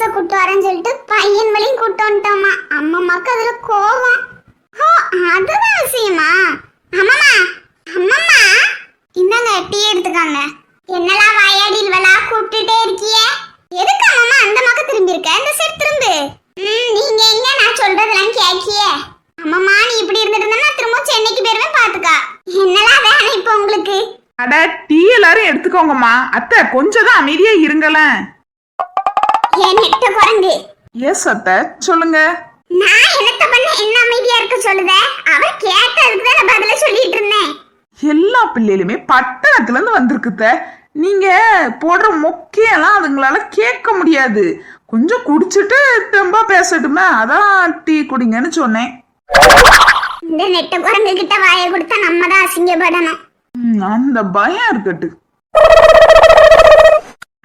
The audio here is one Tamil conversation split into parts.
குட்டீஸ கூட்டு வரேன்னு சொல்லிட்டு பையன் வழியும் கூட்டு வந்துட்டோமா. அம்மாக்கு அதுல கோவம். ஓ அதுதான் விஷயமா? அம்மாமா அம்மாமா இந்தாங்க டீ எடுத்துக்காங்க. என்னெல்லாம் வாயாடில் வேலா கூப்பிட்டுட்டே இருக்கியே? எதுக்கு அம்மாமா அந்த பக்கம் திரும்பி இருக்க? இந்த சைடு திரும்பு. நீங்க எங்க நான் சொல்றதெல்லாம் கேக்கியே? அம்மாமா நீ இப்படி இருந்துட்டு திரும்ப சென்னைக்கு போயிருவேன் பாத்துக்கா. என்னெல்லாம் வேணும் இப்போ உங்களுக்கு? அட டீ எல்லாரும் எடுத்துக்கோங்கம்மா. அத்தை கொஞ்சம் தான் அமைதியா இருங்களேன். ஏன் நெட்ட குரங்கு? எஸ் அத்தை சொல்லுங்க. நான் என்னத்த பண்ண என்ன அமைதியா இருக்க சொல்லுத? அவ கேட்டதுக்கு தான் நான் பதில சொல்லிட்டு இருந்தேன். எல்லா பிள்ளைகளுமே பட்டணத்துல இருந்து வந்திருக்குத்த. நீங்க போடுற மொக்கையெல்லாம் அதுங்களால கேட்க முடியாது. கொஞ்சம் குடிச்சிட்டு தெம்பா பேசட்டுமே, அதான் டீ குடிங்கன்னு சொன்னேன். இந்த நெட்ட குரங்கு கிட்ட வாயை கொடுத்தா நம்ம தான் அசிங்கப்படணும். அந்த பயம் இருக்கட்டு.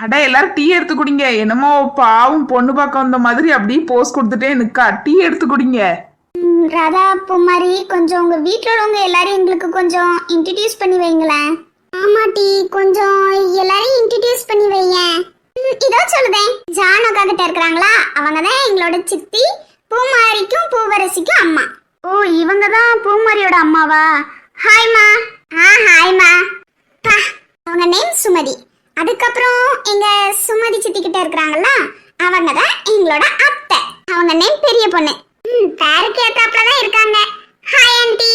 அட எல்லாரும் டீ எடுத்து குடிங்க. என்னமோ பாவம் பொண்ணு பார்க்க வந்த மாதிரி அப்படியே போஸ் கொடுத்துட்டே நிக்கா. டீ எடுத்து குடிங்க. ராதா பூமாரி கொஞ்சம் உங்க வீட்டுல உள்ளவங்க எல்லாரும் எங்களுக்கு கொஞ்சம் இன்ட்ரடியூஸ் பண்ணி வைங்களேன். ஆமா டி கொஞ்சம் எல்லாரையும் இன்ட்ரடியூஸ் பண்ணி வைங்க. இதோ சொல்லுதேன், ஜானகா கிட்ட இருக்கிறாங்களா, அவங்க தான் எங்களோட சித்தி, பூமாரிக்கும் பூவரசிக்கும் அம்மா. ஓ இவங்க தான் பூமாரியோட அம்மாவா? ஹாய்மா. ஹாய்மா. அவங்க நேம் சுமதி. அதுக்கப்புறம் எங்க சுமதி சித்தி கிட்ட இருக்கிறாங்களா, அவங்க தான் எங்களோட அத்தை. அவங்க நேம் பெரிய பொண்ணு. பேருக்கு ஏத்தாப்புல தான் இருக்காங்க. Hi aunty.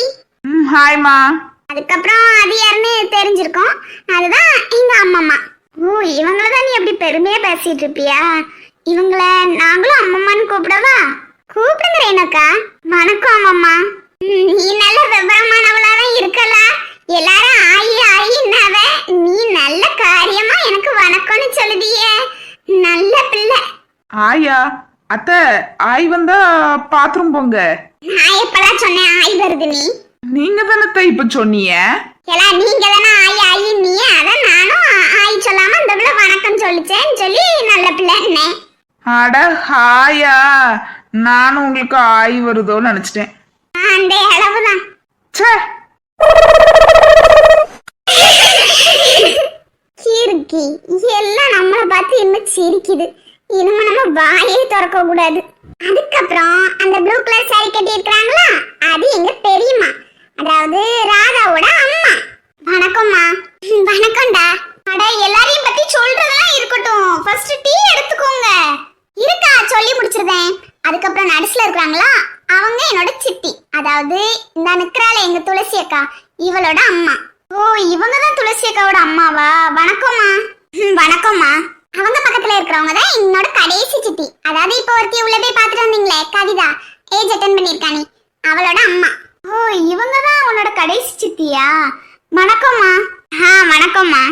ஹாய்மா. அதுக்கப்புறம் அது யாருன்னு தெரிஞ்சிருக்கோம், அதுதான் எங்க அம்மம்மா. ஓ இவங்கள தான் நீ அப்படி பெருமையா பேசிட்டு இருப்பியா? இவங்கள நாங்களும் அம்மம்மான்னு கூப்பிடவா? கூப்பிடுங்க ரேணுக்கா. வணக்கம் அம்மம்மா. நீ நல்ல விவரமானவளா தான் இருக்கல. எல்லாரும் ஆயி ஆயின்னாவ, நீ நல்ல காரியமா எனக்கு வணக்கம்னு சொல்லுதியே. நல்ல பிள்ளை. ஆயா அத்தை ஆய் வந்தா பாத்ரூம் போங்க. நான் எப்பலாம் சொன்னேன் ஆய் வருது? நீங்க தானே இப்ப சொன்னீங்க. எல்லாம் நீங்க தானே ஆயி ஆயி நீ, அதான் நானும் ஆய் சொல்லாம இந்த பிள்ளை வணக்கம் சொல்லிச்சேன்னு சொல்லி நல்ல பிள்ளை. அட ஹாயா, நானும் உங்களுக்கு ஆய் வருதோன்னு நினைச்சிட்டேன். அந்த அளவுதான். சிரிக்கி எல்லாம் நம்மளை பார்த்து இன்னும் சிரிக்குது. இனிமே நம்ம வாயே திறக்க கூடாது. அதுக்கப்புறம் அந்த ப்ளூ கலர் சாரி கட்டி இருக்கிறாங்களா, அது எங்க பெரியம்மா, அதாவது ராதாவோட அம்மா. வணக்கம்மா. வணக்கம்டா. அட எல்லாரையும் பத்தி சொல்றதெல்லாம் இருக்கட்டும், ஃபர்ஸ்ட் டீ எடுத்துக்கோங்க. இருக்கா சொல்லி முடிச்சிருந்தேன். அதுக்கப்புறம் நடுசுல இருக்கிறாங்களா, அவங்க என்னோட சித்தி, அதாவது இந்த நிக்கிறாள எங்க துளசி அக்கா, இவளோட அம்மா. ஓ இவங்க தான் துளசி அக்காவோட அம்மாவா? வணக்கம்மா. வணக்கம்மா. அவங்க பக்கத்துல இருக்கிறவங்க தான் என்னோட கடைசி சித்தி, அதாவது இப்போ ஒருத்தி உள்ள போய் பார்த்துட்டு வந்தீங்களே கவிதா, ஏஜ் அட்டன் பண்ணிருக்கானே, அவளோட அம்மா. ஓ இவங்க தான் உன்னோட கடைசி சித்தியா? வணக்கம்மா. வணக்கம்மா.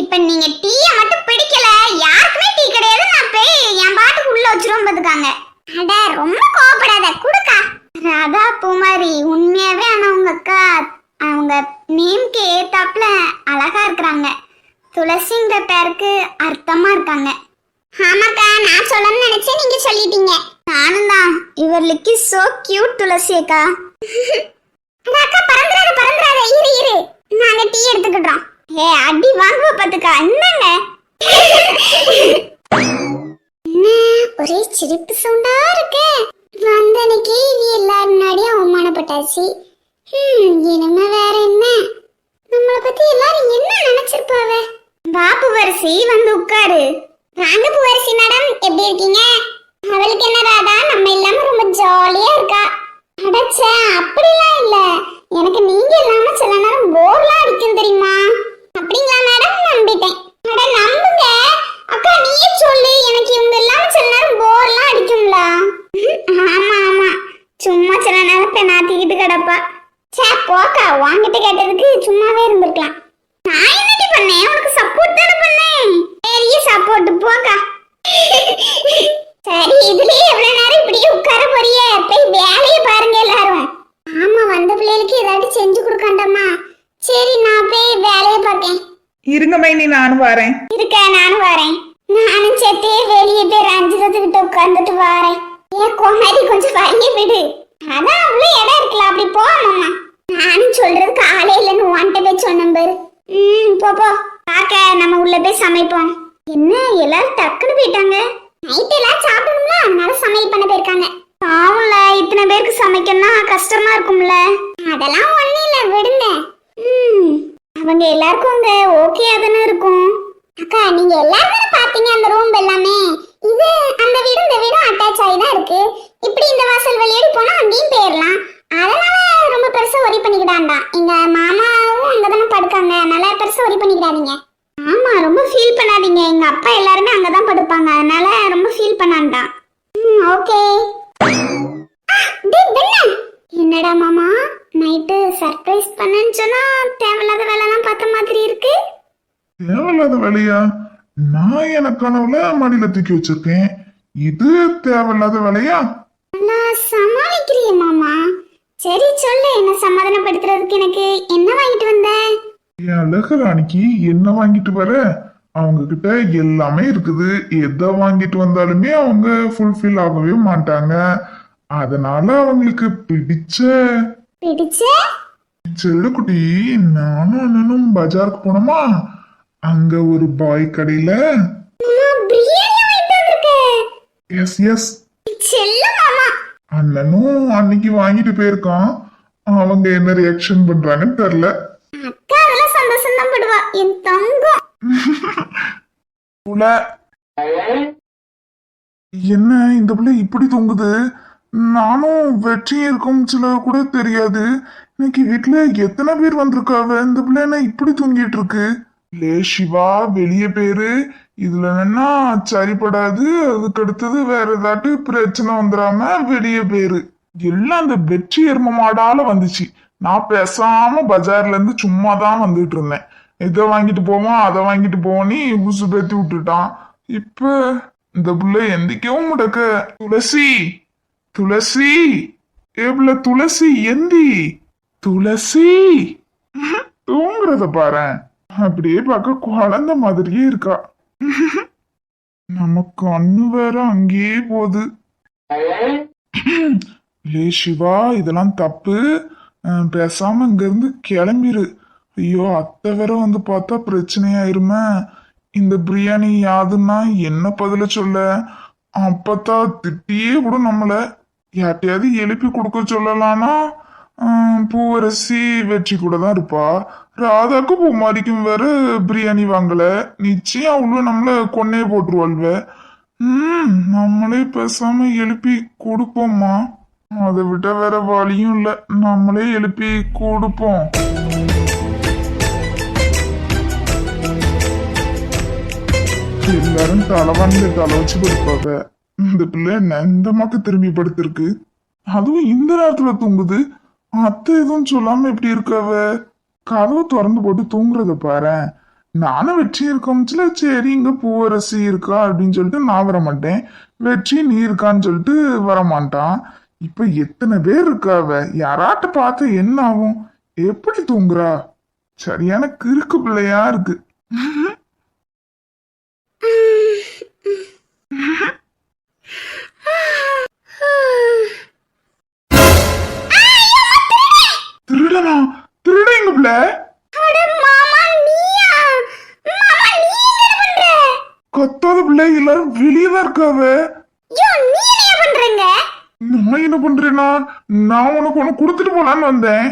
இப்ப நீங்க டீயை மட்டும் பிடிக்கல, யாருக்குமே டீ கிடையாது, நான் போய் என் பாட்டுக்கு உள்ள வச்சிருவோம் பாத்துக்காங்க. அட ரொம்ப கோவப்படாத, குடுக்கா. ராதா பூமாரி உண்மையாவே ஆனா உங்க அக்கா அவங்க நேம்க்கு ஏத்தாப்புல அழகா இருக்கிறாங்க. துளசிங்கிற பேருக்கு அர்த்தமா இருக்காங்க. ஆமாக்கா நான் சொல்லணும்னு நினைச்சேன், நீங்க சொல்லிட்டீங்க. நானும் தான். Your look is so cute Tulasi அக்கா. அக்கா பறந்துறாத பறந்துறாத, இரு நாங்க டீ எடுத்துக்கிட்டோம். ஏ அடி வாங்குவ பாத்துக்கா. என்னங்க ஒரே சிரிப்பு சவுண்டா இருக்கு. வந்தனைக்கு இது எல்லாரும் முன்னாடியும் அவமானப்பட்டாச்சு. இனிமே வேற என்ன? நம்மளை பத்தி எல்லாரும் என்ன நினைச்சிருப்பாவ? பாப்பு வரிசை வந்து உட்காரு. வாங்க பூவரசி மேடம், எப்படி இருக்கீங்க? அவளுக்கு என்ன ராதா நம்ம இல்லாம ரொம்ப ஜாலியா இருக்கா. அடச்சே அப்படிலாம் இல்ல, எனக்கு நீங்க இல்லாம சில நேரம் போர்லாம் அடிக்கும் தெரியுமா? அப்படிங்களா மேடம்? நம்பிட்டேன். அட நம்புங்க அக்கா, நீயே சொல்லு, எனக்கு இவங்க இல்லாம சில நேரம் போர்லாம் அடிக்கும்ல? ஆமா ஆமா, சும்மா சில நேரம் பெண்ணாத்திக்கிட்டு கிடப்பா. சே போக்கா, வாங்கிட்டு கேட்டதுக்கு சும்மாவே இருந்திருக்கலாம். நான் என்னடி பண்ணேன்? உனக்கு சப்போர்ட் தானே பண்ணேன். பெரிய சப்போர்ட் போக்கா. சரி இதுலயே எவ்வளவு நேரம் இப்படியே உட்கார போறியே, போய் வேலையை பாருங்க எல்லாரும். ஆமா வந்த பிள்ளைகளுக்கு ஏதாவது செஞ்சு கொடுக்கண்டாமா. சரி நான் போய் வேலையை பார்க்கேன். இருங்க மைனி, நானும் வரேன். இருக்க நானும் வரேன். நானும் சேர்த்தே வெளியே போய் ரஞ்சிதத்துக்கிட்ட உட்கார்ந்துட்டு வரேன். ஏன் கோமாரி கொஞ்சம் வாங்கி விடு. அதான் அவ்வளவு இடம் இருக்குல்ல, அப்படி போமாமா. நானும் சொல்றதுக்கு ஆளே இல்லைன்னு வாண்ட போய் சொன்னேன் பாரு. போ பாக்க நம்ம உள்ள போய் சமைப்போம். என்ன எல்லாரும் டக்குன்னு போயிட்டாங்க? நைட் எல்லாம் சாப்பிடணும்ல, அதனால சமையல் பண்ண போயிருக்காங்க. பாவம்ல, இத்தனை பேருக்கு சமைக்கணும்னா கஷ்டமா இருக்கும்ல. அதெல்லாம் ஒண்ணும் இல்ல, விடுங்க. அவங்க எல்லாருக்கும் அங்க ஓகேயா தானே இருக்கும். அக்கா, நீங்க எல்லாரும் பாத்தீங்க அந்த ரூம் எல்லாமே. இது அந்த வீடும் இந்த வீடும் அட்டாச் ஆகி தான் இருக்கு. இப்படி இந்த வாசல் வழியோடி போனா அங்கேயும் போயிடலாம். அதனால ரொம்ப பெருசா ஒரி பண்ணிக்கிட்டான்டா. எங்க மாமாவும் அங்கதானே படுக்காங்க, அதனால பெருசா ஒரி பண்ணிக்கிடாதீங்க. ஆமா, ரொம்ப ஃபீல் பண்ணாதீங்க. எங்க அப்பா எல்லாருமே அங்கதான் படுப்பாங்க, அதனால ரொம்ப ஃபீல் பண்ணான்டா. ஓகே. என்னடா மாமா, நைட்டு சர்ப்ரைஸ் பண்ணேன்னு சொன்னா தேவையில்லாத வேலைலாம் பார்த்த மாதிரி இருக்கு. தேவையில்லாத வேலையா? நான் எனக்கு கனவுல மடியில தூக்கி வச்சிருக்கேன். இது தேவையில்லாத வேலையா? நான் சமாளிக்கிறியே மாமா. சரி சொல்லு, என்ன சமாதானப்படுத்துறதுக்கு எனக்கு என்ன வாங்கிட்டு வந்த? என் அழகராணிக்கு என்ன வாங்கிட்டு வர? அவங்க கிட்ட எல்லாமே இருக்குது. எதை வாங்கிட்டு வந்தாலுமே அவங்க ஃபுல்ஃபில் ஆகவே மாட்டாங்க. அதனால அவங்களுக்கு பிடிச்ச செல்லுக்குட்டி, நானும் அண்ணனும் பஜாருக்கு போனோமா, அங்க ஒரு பாய் கடையில எஸ் எஸ் அண்ணனும் அன்னைக்கு வாங்கிட்டு போயிருக்கான். அவங்க என்ன ரியாக்ஷன் பண்றாங்கன்னு தெரியல. அக்கா அதெல்லாம் சந்தோஷம் தான் படுவா, என் தங்கம். என்ன இந்த பிள்ளை இப்படி தொங்குது? நானும் வெற்றி இருக்கும் சில கூட தெரியாது. இன்னைக்கு வீட்டுல எத்தனை பேர் வந்திருக்காவ, இந்த பிள்ளை என்ன இப்படி தூங்கிட்டு இருக்கு? லே சிவா, வெளியே பேரு. இதுல என்னன்னா சரிப்படாது. அதுக்கு அடுத்தது வேற ஏதாட்டு பிரச்சனை வந்துடாம வெளியே பேரு. எல்லாம் அந்த வெற்றி எரும மாடால வந்துச்சு. நான் பேசாம பஜார்ல இருந்து சும்மா தான் வந்துட்டு இருந்தேன். இதை வாங்கிட்டு போவோம் அதை வாங்கிட்டு போவோம் உசு பேத்தி விட்டுட்டான். இப்ப இந்த பிள்ளை எந்திக்கவும் முடக்க. துளசி, துளசி, ஏப்ல துளசி, எந்தி துளசி. தூங்குறத பாரு, அப்படியே பார்க்க குழந்தை மாதிரியே இருக்கா. நமக்கு அண்ணு வேற அங்கேயே போகுது. லே சிவா, இதெல்லாம் தப்பு. பேசாம இங்க இருந்து கிளம்பிரு. ஐயோ, அத்தை வேற வந்து பார்த்தா பிரச்சனையாயிருமே. இந்த பிரியாணி யாதுன்னா என்ன பதில சொல்ல? அப்பத்தா திட்டியே கூட நம்மள. யார்ட்டையாவது எழுப்பி கொடுக்க சொல்லலாம்னா பூவரசி வெற்றி கூட தான் இருப்பா. ராதாக்கு பூமாரிக்கும் வேற பிரியாணி வாங்கல. நிச்சயம் அவ்வளவு நம்மள கொன்னே போட்டுருவாள்வ. நம்மளே பேசாம எழுப்பி கொடுப்போம்மா. அதை விட்ட வேற வழியும் இல்ல, நம்மளே எழுப்பி கொடுப்போம். எல்லாரும் தலைவான்ல தலை வச்சு படுப்பாங்க. இந்த பிள்ளை நந்தமாக்கு திரும்பி படுத்திருக்கு. அதுவும் இந்த நேரத்துல தூங்குது. அத்தை எதுவும் சொல்லாம எப்படி இருக்காவ? கதவை திறந்து போட்டு தூங்குறத பாரு. நானும் வெற்றி இருக்கோம்ல, சரி இங்க பூவரசி இருக்கா அப்படின்னு சொல்லிட்டு நான் வர மாட்டேன். வெற்றி நீ இருக்கான்னு சொல்லிட்டு வரமாட்டான். இப்ப எத்தனை பேர் இருக்காவ? யாராட்ட பார்த்து என்ன ஆகும்? எப்படி தூங்குறா? சரியான கிறுக்கு பிள்ளையா இருக்கு. திருடனா? திருடங்க பிள்ளை. கத்தாத பிள்ளை, எல்லாரும் வெளியதான் இருக்காவ. நான் என்ன பண்றேன்னா, நான் உனக்கு ஒண்ணு கொடுத்துட்டு போலான்னு வந்தேன்.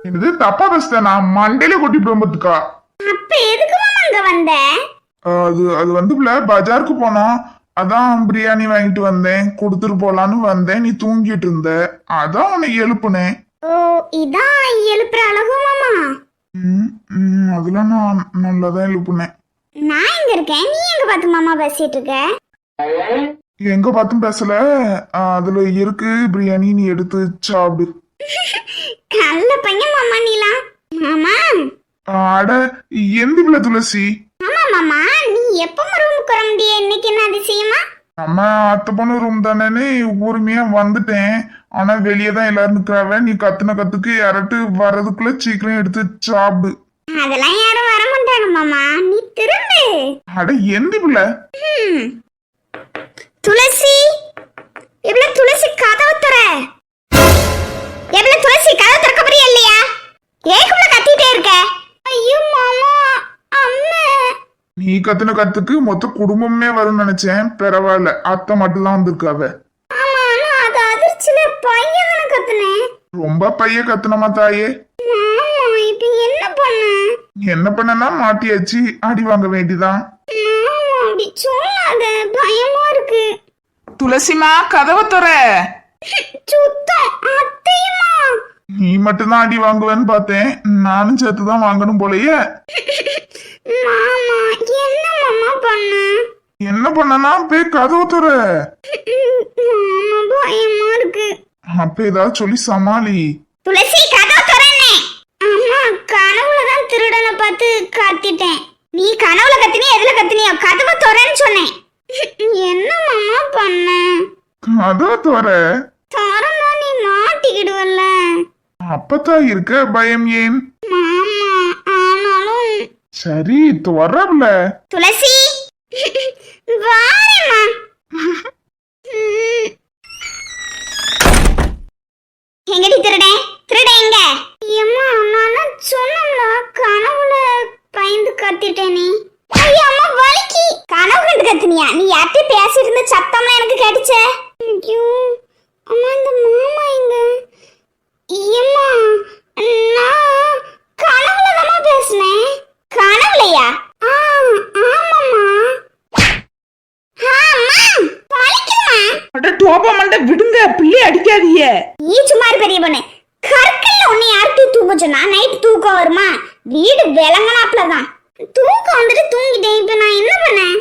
இது தப்பா பேசுறேன், நான் மண்டையில கொட்டிட்டு பத்துக்கா. அது வந்து பிள்ளை பஜாருக்கு போனோம். அதான் பிரியாணி வாங்கிட்டு வந்தேன், கொடுத்துட்டு போலான்னு வந்தேன். நீ தூங்கிட்டு இருந்த, அதான் உன்னை எழுப்புனேன். ஓ, இதான் எழுப்புற அழகு மாமா. அதெல்லாம் நான் நல்லாதான் எழுப்புனேன். நான் எங்க இருக்கேன், நீ எங்க பார்த்து மாமா பேசிட்டு இருக்க? எங்க பார்த்தும் பேசல. அதுல இருக்கு பிரியாணி, நீ எடுத்து சாப்பிடு. நல்ல பையன் மாமா நீலாம். மாமா அட எந்த பிள்ளை துளசி? ஆமா மாமா, நீ எப்ப ரூமுக்கு வர முடிய? இன்னைக்கு என்ன அதிசயமா? நம்ம அத்தை பொண்ணு ரூம் தானே, உரிமையா வந்துட்டேன். ஆனா வெளியே தான் எல்லாரும் நிக்கிறாவ. நீ கத்துன கத்துக்கு யாராட்டு வர்றதுக்குள்ள சீக்கிரம் எடுத்து சாப்பிடு. அதெல்லாம் யாரும் வர மாட்டாங்க மாமா, நீ திரும்பு. அட எந்த பிள்ளை? துளசி, எவ்வளவு துளசி கதவு தர? எவ்வளவு துளசி கதவு திறக்க போறியா இல்லையா? ஏக்குள்ள கத்திட்டே இருக்க? ஐயோ மாமா, கத்துன கத்துக்கு மொத்த குடும்பமே வரும்னு நினைச்சேன். பரவாயில்ல, அத்தை மட்டும் தான் வந்திருக்காவ. ஆமா ஆனா அது அதிர்ச்சியில பையன் தானே கத்துனேன். ரொம்ப பைய கத்துனமா தாயே. ஆமா இப்ப என்ன பண்ண? என்ன பண்ணனா மாட்டியாச்சு, அடி வாங்க வேண்டிதான். ஆமா அப்படி சொல்லாத, பயமா இருக்கு. துளசிமா கதவை துற. சுத்தம் அத்தையுமா? நீ மட்டும்தான் அடி வாங்குவேன்னு பார்த்தேன், நானும் சேர்த்துதான் வாங்கணும் போலயே. மாமா என்ன மாமா பண்ண? என்ன பண்ணனா போய் கதவு துற. மாமா பயமா இருக்கு. அப்ப ஏதாவது சொல்லி சமாளி. துளசி கதவு திறன்னே. அம்மா கனவுலதான் திருடனை பார்த்து கத்திட்டேன். நீ கனவுல கத்தினி எதுல கத்தினியோ? கதவை திறன்னு சொன்னேன். என்ன மாமா பண்ண? கதவு துற. திறந்தா நீ மாட்டிக்கிடுவல்ல. அப்பதான் இருக்க, பயம் ஏன்? மாமா ஆனாலும் சரி துறவுல. துளசி வாரேம்மா. எங்கடி திருடேன்? திருடேன் எங்க? அம்மா நான் சொன்னல கனவுல பயந்து கத்திட்டேனே. ஐயா அம்மா வலிக்கி. கனவு கண்டு கத்துனியா? நீ யார்கிட்ட பேசிட்டு இருந்த சத்தம்லாம் எனக்கு கேட்டுச்சே. ஐயோ அம்மா இந்த மாமா எங்க? அம்மா நான் கனவுல தான் பேசினேன். கனவுலையா? ஆமாம்மா. அட டோபா மண்டை விடுங்க, பிள்ளை அடிக்காதீங்க. நீ சும்மா பெரிய பொண்ணு. கற்கல்ல உன்னை யார்கிட்ட தூங்க சொன்னா நைட் தூக்கம் வருமா? வீடு விளங்கனாப்லதான். தூக்கம் வந்துட்டு தூங்கிட்டேன். இப்ப நான் என்ன பண்ணேன்?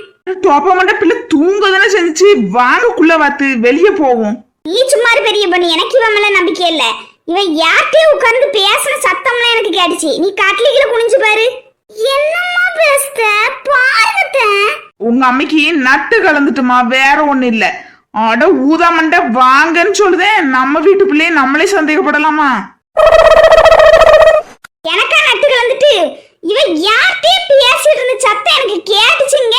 டோபா மண்டை பிள்ளை தூங்க தானே செஞ்சுச்சு. வாங்கக்குள்ள வாத்து வெளியே போவோம். நீ சும்மா பெரிய பொண்ணு. எனக்கு இவன் மேல நம்பிக்கை இல்ல. இவன் யார்கிட்டயும் உட்கார்ந்து பேசின சத்தம்லாம் எனக்கு கேட்டுச்சு. நீ கட்லிக்கில குனிஞ்சு பாரு. என்னம்மா பேசுத? பாருங்க. உங்க அம்மைக்கு நட்டு கலந்துட்டுமா, வேற ஒண்ணு இல்ல. அட ஊதா மண்டை வாங்கன்னு சொல்லுதேன். நம்ம வீட்டு பிள்ளைய நம்மளே சந்தேகப்படலாமா? எனக்கா நட்டு கலந்துட்டு? இவன் யார்கிட்டயும் பேசிட்டு இருந்த சத்தம் எனக்கு கேட்டுச்சுங்க.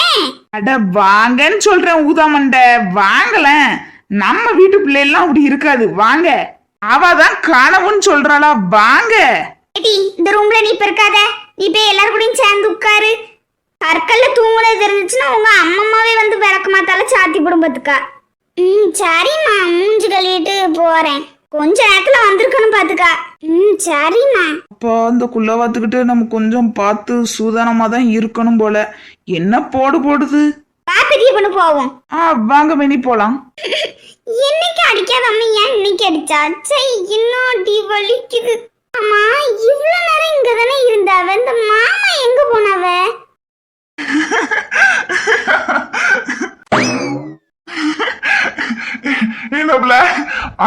அட வாங்கன்னு சொல்றேன் ஊதா மண்டை. வாங்கல, நம்ம வீட்டு பிள்ளைலாம் அப்படி இருக்காது. வாங்க. அவதான் கனவுன்னு சொல்றாளா? வாங்க. இந்த ரூம்ல நீ இப்ப இருக்காத. நீ போய் எல்லாரும் கூடயும் சேர்ந்து உட்காரு. கற்கல்ல தூங்குனது இருந்துச்சுன்னா உங்க அம்மம்மாவே வந்து விளக்கு மாத்தால சாத்தி குடும்பத்துக்கா. சரிம்மா, மூஞ்சி கழுவிட்டு போறேன். கொஞ்ச நேரத்துல வந்திருக்கணும் பாத்துக்கா. சரிம்மா. அப்போ அந்த குள்ள வாத்துக்கிட்டு நம்ம கொஞ்சம் பார்த்து சூதானமா தான் இருக்கணும் போல. என்ன போடுது? வா பெரிய பொண்ணு போவோம். வாங்க மினி போலாம். என்னைக்கு அடிக்காத அம்மா ஏன் இன்னைக்கு அடிச்சா? சை இன்னும் அடி வலிக்குது. அம்மா இவ்வளவு நேரம் இங்க தானே இருந்தாவ. இந்த மாமா எங்க போனவ? என்னப்ல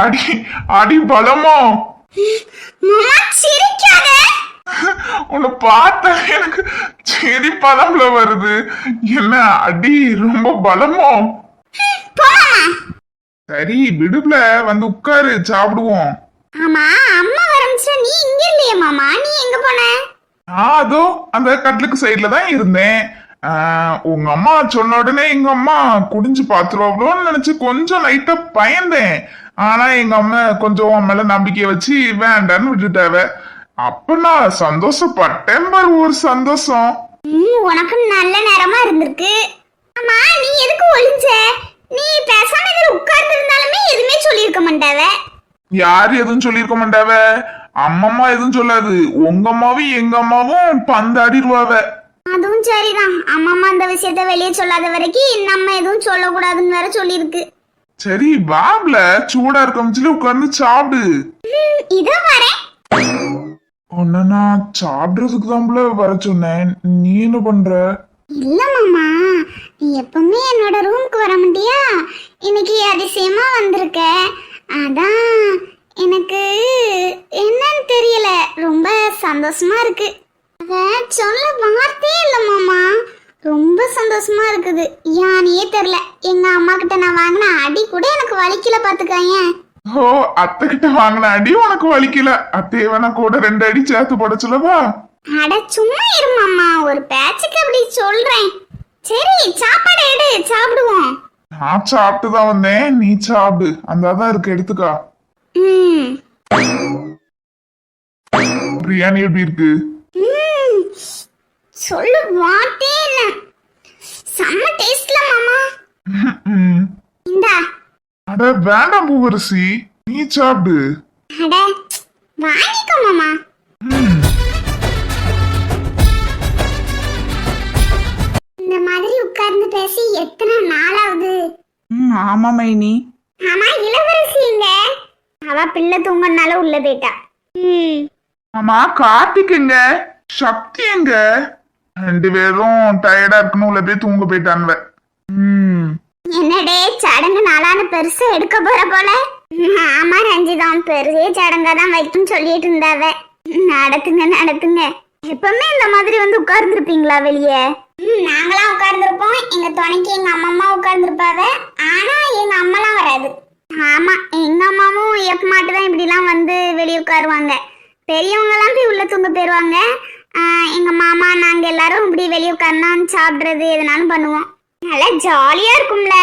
அடி அடி பலமோ? மாமா சிரிக்காத. உன்னை பார்த்தா எனக்கு சரி பலம்ல வருது. என்ன அடி ரொம்ப பலமோ? சரி விடுப்ல, வந்து உட்காரு, சாப்பிடுவோம். ஆமா அம்மா வரமிச்சா நீ இங்க இல்லையே மாமா. நீ எங்க போன? நான் அதோ அந்த கட்லுக்கு சைட்ல தான் இருந்தேன். உங்க அம்மா சொன்ன உடனே எங்க அம்மா குடிஞ்சு பாத்துருவாங்களோன்னு நினைச்சு கொஞ்சம் லைட்டா பயந்தேன். ஆனா எங்க அம்மா கொஞ்சம் உன் மேல நம்பிக்கைய வச்சு வேண்டான்னு விட்டுட்டாவ. அப்ப நான் சந்தோஷப்பட்டேன் பாரு, ஒரு சந்தோஷம். உனக்கு நல்ல நேரமா இருந்திருக்கு. அம்மா நீ எதுக்கு ஒளிஞ்ச? நீ பேசாம இதுல உட்கார்ந்து இருந்தாலுமே எதுவுமே சொல்லியிருக்க மாட்டாவ. யாரு எதுவும் சொல்லியிருக்க மாட்டாவ. அம்மம்மா எதுவும் சொல்லாது. உங்க அம்மாவும் எங்க அம்மாவும் பந்தாடிடுவாவ. அதுவும் சரிதான். அம்மா அந்த விஷயத்த வெளியே சொல்லாத வரைக்கும் நம்ம எதுவும் சொல்லக்கூடாதுன்னு வேற சொல்லிருக்கு. சரி வாப்ல, சூடா இருக்கமிச்சுல உட்கார்ந்து சாப்பிடு. இதோ வரேன். உன்ன நான் சாப்பிடுறதுக்கு தான் வர சொன்னேன். நீ என்ன பண்ற? இல்ல மாமா, நீ எப்பவுமே என்னோட ரூமுக்கு வர முடியா? இன்னைக்கு அதிசயமா வந்திருக்க. அதான் எனக்கு என்னன்னு தெரியல, ரொம்ப சந்தோஷமா இருக்கு. அத சொல்ல வார்த்தையே இல்ல மாமா. ரொம்ப சந்தோஷமா இருக்குது. யானையே தெரியல. எங்க அம்மா கிட்ட நான் வாங்கின அடி கூட எனக்கு வலிக்கல பாத்துக்காங்க. ஓ, அத்தை கிட்ட வாங்கின அடி உனக்கு வலிக்கல. அத்தைய வேணா கூட 2 அடி சேர்த்து போட சொல்லவா? அட சும்மா இரு மாமா, ஒரு பேச்சுக்கு அப்படி சொல்றேன். சரி சாப்பாடு எடு, சாப்பிடுவோம். நான் சாப்பிட்டு தான் வந்தேன், நீ சாப்பிடு. அந்தாதான் இருக்கு, எடுத்துக்கா. பிரியாணி எப்படி இருக்கு? சொல்லு வார்த்தையே இல்ல. செம்ம டேஸ்ட்ல மாமா. ம். இந்தா. அட வேண்டாம் பூவரசி, நீ சாப்பிடு. அட வாங்கிக்கோ மாமா. ம். இந்த மாதிரி உட்கார்ந்து பேசி எத்தனை நாளாவது. ஆமா மைனி. ஆமா இளவரசிங்க, அவ பிள்ளை தூங்கனால உள்ள போயிட்டா. ஆமா கார்த்திக் எங்க, சக்தி எங்க? 2 பேரும் டயர்டா இருக்குன்னு உள்ள போய் தூங்க போயிட்டான்வ. ம். என்னடே சடங்கு நாளான பெருசா எடுக்க போற போல. ஆமா ரஞ்சிதம், பெரிய சடங்காதான் வைக்கும் சொல்லிட்டு இருந்தாவ. நடத்துங்க நடத்துங்க. எப்பவுமே இந்த மாதிரி வந்து உட்கார்ந்துருப்பீங்களா வெளியே? நாங்களாம் உட்கார்ந்துருப்போம், எங்க துணைக்கு எங்க அம்மா உட்கார்ந்துருப்பாவ. ஆனா எங்க அம்மாலாம் வராது. ஆமா எங்க அம்மாவும் எப்ப மாட்டுதான் இப்படி எல்லாம் வந்து வெளியே உட்காருவாங்க. பெரியவங்க எல்லாம் போய் உள்ள தூங்க போயிருவாங்க. எங்க மாமா நாங்க எல்லாரும் இப்படி வெளியே உட்கார்னா சாப்பிடுறது எதுனாலும் பண்ணுவோம். நல்லா ஜாலியா இருக்கும்ல.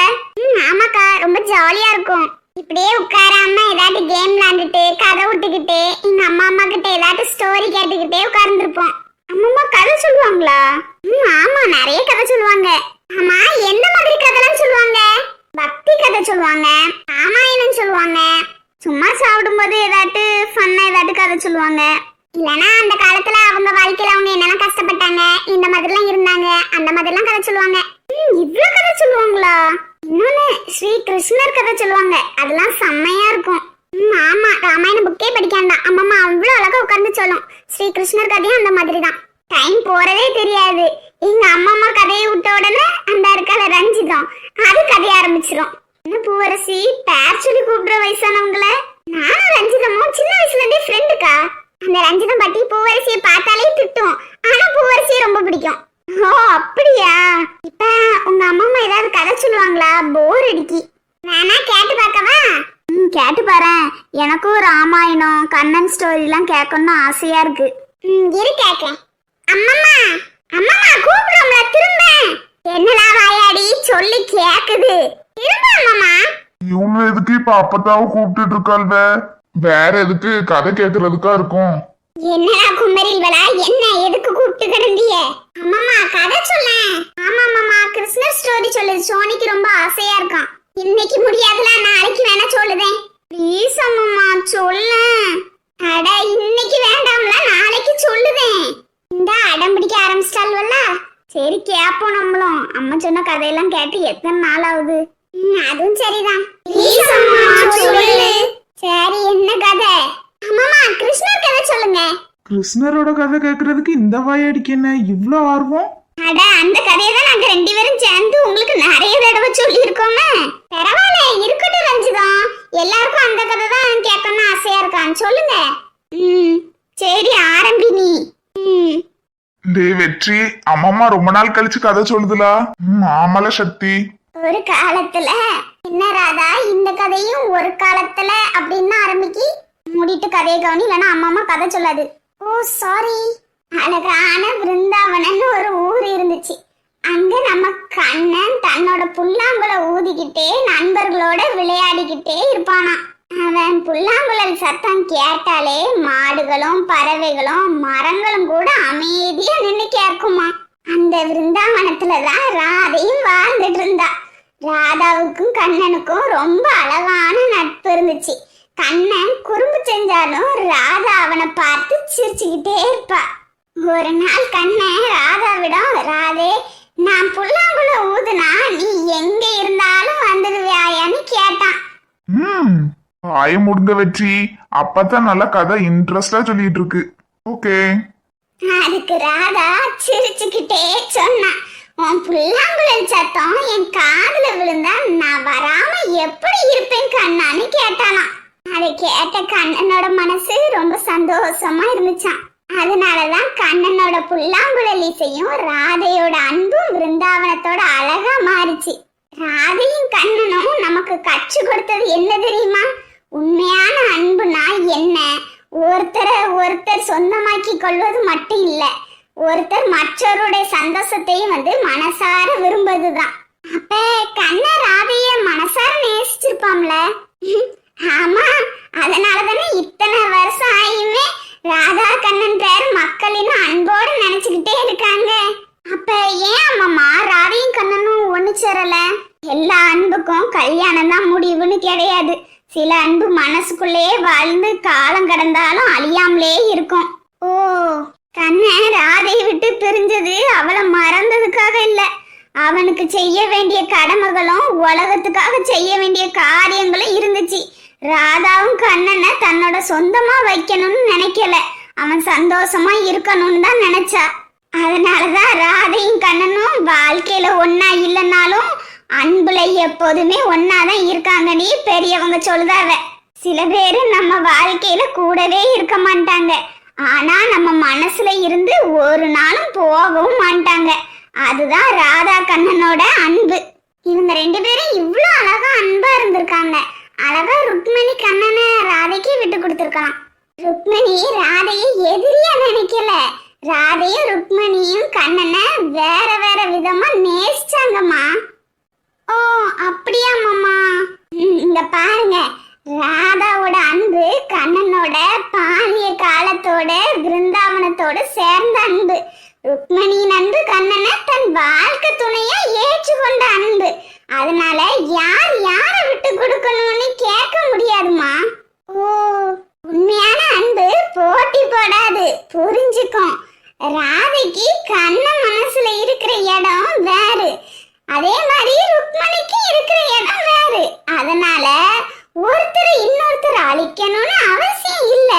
ஆமாக்கா ரொம்ப ஜாலியா இருக்கும். இப்படியே உட்காராம ஏதாட்டு கேம் விளையாண்டுட்டு கதை விட்டுக்கிட்டு எங்க அம்மா கிட்ட ஏதாட்டு ஸ்டோரி கேட்டுக்கிட்டே உட்கார்ந்துருப்போம். அம்மா கதை சொல்லுவாங்களா? ஆமா நிறைய கதை சொல்லுவாங்க. ஆமா எந்த மாதிரி கதைலாம் சொல்லுவாங்க? பக்தி கதை சொல்லுவாங்க, ராமாயணம் சொல்லுவாங்க, சும்மா சாப்பிடும்போது ஏதாட்டு ஃபன்னா ஏதாட்டு கதை சொல்லுவாங்க. இல்லனா அந்த காலத்துல அவங்க வாழ்க்கையில அவங்க என்னெல்லாம் கஷ்டப்பட்டாங்க, இந்த மாதிரிலாம் இருந்தாங்க, அந்த மாதிரிலாம் கதை சொல்லுவாங்க. இவ்ளோ கதை சொல்லுவாங்களா? இன்னொன்னு ஸ்ரீ கிருஷ்ணர் கதை சொல்லுவாங்க, அதெல்லாம் செம்மையா இருக்கும். ஆமா ராமாயண புக்கே படிக்காண்டா அம்மா அவ்வளவு அழகா உட்கார்ந்து சொல்லும். ஸ்ரீ கிருஷ்ணர் கதையும் அந்த மாதிரிதான். டைம் போறதே தெரியாது. எங்க அம்மா கதையை விட்ட உடனே அந்த இருக்கால ரஞ்சிதம் அது கதைய ஆரம்பிச்சிடும். என்ன பூவரசி பேர் சொல்லி கூப்பிடுற வயசானவங்கள? நானும் ரஞ்சிதமும் சின்ன வயசுல இருந்தே ஃப்ரெண்டுக்கா. அந்த ரஞ்சிதம் பாட்டி பூவரசியை பார்த்தாலே திட்டும், ஆனா பூவரசியை ரொம்ப பிடிக்கும். ஓ அப்படியா? இப்ப உங்க அம்மா ஏதாவது கதை சொல்லுவாங்களா? போர் அடிக்கி. வேணா கேட்டு பார்க்கவா? கேட்டு பாரு. எனக்கும் ராமாயணம் கண்ணன் ஸ்டோரி எல்லாம் கேட்கணும்னு ஆசையா இருக்கு. இரு கேட்கேன். அம்மம்மா அம்மம்மா கூப்பிடுறோம்ல திரும்ப. என்னடா வாயாடி சொல்லி கேக்குது. திரும்ப அம்மம்மா. இவங்க எதுக்கு இப்ப அப்பத்தாவ கூப்பிட்டுட்டு இருக்காள்வ? வேற எதுக்கு கதை கேக்குறதுக்கா இருக்கும். என்னடா குமரில்வலா, என்ன எதுக்கு கூப்பிட்டு கிடந்திய? அம்மம்மா கதை சொல்ல. ஆமா அம்மம்மா கிருஷ்ணர் ஸ்டோரி சொல்லு. சோனிக்கு ரொம்ப ஆசையா இருக்கான். இன்னைக்கு முடியாதுல, நாளைக்கு வேணா சொல்லுதேன். ப்ளீஸ் அம்மம்மா சொல்ல. அட இன்னைக்கு வேண்டாம்ல, நாளைக்கு சொல்லுதேன். இந்த அடம் பிடிக்க ஆரம்பிச்சிட்டாள்வல்ல, சரி கேப்போம் நம்மளும். அம்மா சொன்ன கதையெல்லாம் கேட்டு எத்தனை நாள் ஆகுது. அதுவும் சரிதான். ப்ளீஸ் அம்மா சொல்லு. சரி என்ன கதை? அம்மா கிருஷ்ணர் கதை சொல்லுங்க. கிருஷ்ணரோட கதை கேட்கறதுக்கு இந்த வாயடிக்கு என்ன இவ்ளோ ஆர்வம்? அட அந்த கதையை தான் நாங்க 2 பேரும் சேர்ந்து உங்களுக்கு நிறைய தடவை சொல்லி இருக்கோமே. பரவாயில்ல இருக்கட்டும் ரஞ்சிதம், எல்லாருக்கும் அந்த கதை தான் கேட்கணும்னு ஆசையா இருக்கான். சொல்லுங்க. சரி ஆரம்பி நீ. டேய் வெற்றி, அம்மம்மா ரொம்ப நாள் கழிச்சு கதை சொல்லுதுலா. ஆமல சக்தி. ஒரு காலத்துல என்ன ராதா, இந்த கதையும் ஒரு காலத்துல அப்படின்னு ஆரம்பிக்கி மூடிட்டு கதையை கவனி, இல்லைன்னா அம்மா கதை சொல்லாது. ஓ சாரி. அழகான பிருந்தாவனன்னு ஒரு ஊர் இருந்துச்சு. அங்க நம்ம கண்ணன் தன்னோட புல்லாங்குழ ஊதிக்கிட்டே நண்பர்களோட விளையாடிக்கிட்டே இருப்பானா. அவன் புல்லாங்குழல் சத்தம் கேட்டாலே மாடுகளும் பறவைகளும் மரங்களும் கூட அமைதியா நின்னு கேட்குமா. அந்த விருந்தாவனத்துலதான் ராதையும் வாழ்ந்துட்டு இருந்தா. ராதாவுக்கும் கண்ணனுக்கும் ரொம்ப அழகான நட்பு இருந்துச்சு. கண்ணன் குறும்பு செஞ்சாலும் ராதா அவனை பார்த்து சிரிச்சுக்கிட்டே இருப்பா. ஒரு நாள் கண்ணன் ராதாவிடம், ராதே நான் புல்லாங்குழ ஊதுனா நீ எங்க இருந்தாலும் வந்துடுவியான்னு கேட்டான். வாய முடிந்த வெற்றி, அப்பதான் நல்ல கதை இன்ட்ரெஸ்டா சொல்லிட்டு இருக்கு. ஓகே. அதுக்கு ராதா சிரிச்சுக்கிட்டே சொன்னா, உன் புல்லாங்குழல் சத்தம் என் காதுல விழுந்தா நான் வராம எப்படி இருப்பேன் கண்ணான்னு கேட்டானா. அதை கேட்ட கண்ணனோட மனசு ரொம்ப சந்தோஷமா இருந்துச்சான். அதனாலதான் கண்ணனோட புல்லாங்குழல் இசையும் ராதையோட அன்பும் விருந்தாவனத்தோட அழகா மாறிச்சு. ராதையும் கண்ணனும் நமக்கு கற்று கொடுத்தது என்ன தெரியுமா? உண்மையான அன்புனா என்ன? ஒருத்தரை ஒருத்தர் சொந்தமாக்கி கொள்வது மட்டும் இல்ல, ஒருத்தர் மற்றவருடைய சந்தோஷத்தையும் மனசார விரும்புவதுதான். அப்ப கண்ண ராதைய மனசார நேசிச்சிருப்பாம்ல. ஆமா, அதனாலதானே இத்தனை வருஷம் ஆயுமே ராதா கண்ணன் பேர் மக்கள் இன்னும் அன்போடு நினைச்சுக்கிட்டே இருக்காங்க. அப்ப ஏன் அம்மா ராதையும் கண்ணனும் சில அன்பு மனசுக்குள்ளேயே வாழ்ந்து காலம் கடந்தாலும் அழியாமலே இருக்கும். ஓ, கண்ணன் ராதையை விட்டு பிரிஞ்சது அவளை மறந்ததுக்காக இல்ல, அவனுக்கு செய்ய வேண்டிய கடமைகளும் உலகத்துக்காக செய்ய வேண்டிய காரியங்களும் இருந்துச்சு. ராதாவும் கண்ணனை தன்னோட சொந்தமா வைக்கணும்னு நினைக்கல, அவன் சந்தோஷமா இருக்கணும்னு தான் நினைச்சா. அதனாலதான் ராதையும் கண்ணனும் வாழ்க்கையில ஒன்னா இல்லைன்னாலும் அன்புல எப்போதுமே ஒன்னாதான் இருக்காங்கன்னு பெரியவங்க சொல்லுதாவ. சில பேரு நம்ம வாழ்க்கையில கூடவே இருக்க மாட்டாங்க, ஆனா நம்ம மனசுல இருந்து ஒரு நாளும் போகவும் மாட்டாங்க. அதுதான் ராதா கண்ணனோட அன்பு. இவங்க 2 பேரும் இவ்வளவு அழகா அன்பா இருந்திருக்காங்க. அழகா ருக்மணி கண்ணனை ராதைக்கு விட்டு கொடுத்திருக்கலாம். ருக்மணி ராதையை எதிரியா நினைக்கல, ராதையும் ருக்மணியும் கண்ணனை வேற வேற விதமா நேசிச்சாங்கம்மா. ஓ, அப்படியா மாமா? இங்க பாருங்க, ராதாவோட அன்பு கண்ணனோட பாலிய காலத்தோட பிருந்தாவனத்தோட சேர்ந்த அன்பு. ருக்மணியின் அன்பு கண்ணனை தன் வாழ்க்கை துணையா ஏற்றுக்கொண்ட அன்பு. அதனால யார் யார விட்டு கொடுக்கணும்னு கேட்க முடியாதுமா. ஓ, உண்மையான அன்பு போட்டி போடாது, புரிஞ்சுக்கும். ராதைக்கு கண்ணன் மனசுல இருக்கிற இடம் வேறு, அதே மாதிரி ருக்மணிக்கு இருக்கிற இடம் வேறு. அதனால ஒருத்தர் இன்னொருத்தர் அழிக்கணும்னு அவசியம் இல்ல.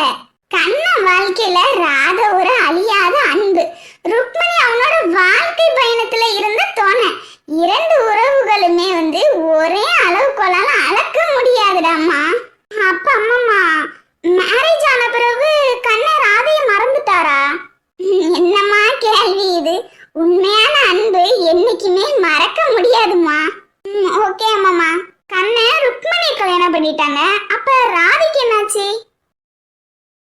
கண்ணன் வாழ்க்கையில ராதா ஒரு அழியாத அன்பு, ருக்மணி அவனோட வாழ்க்கை பயணத்துல இருந்த துணை. 2 உறவுகளுமே ஒரே அளவுக்கொள்ளால அளக்க முடியாதுடாமா. அப்ப அம்மம்மா மேரேஜ் ஆன பிறகு கண்ணன் ராதையை மறந்துட்டாரா? என்னம்மா கேள்வி இது? உண்மையான அன்பு என்னைக்குமே மறக்க முடியாதுமா. ஓகே அம்மாமா. கண்ணன் ருக்மணி கல்யாணம் பண்ணிட்டாங்க, அப்ப ராதைக்கு என்னாச்சு?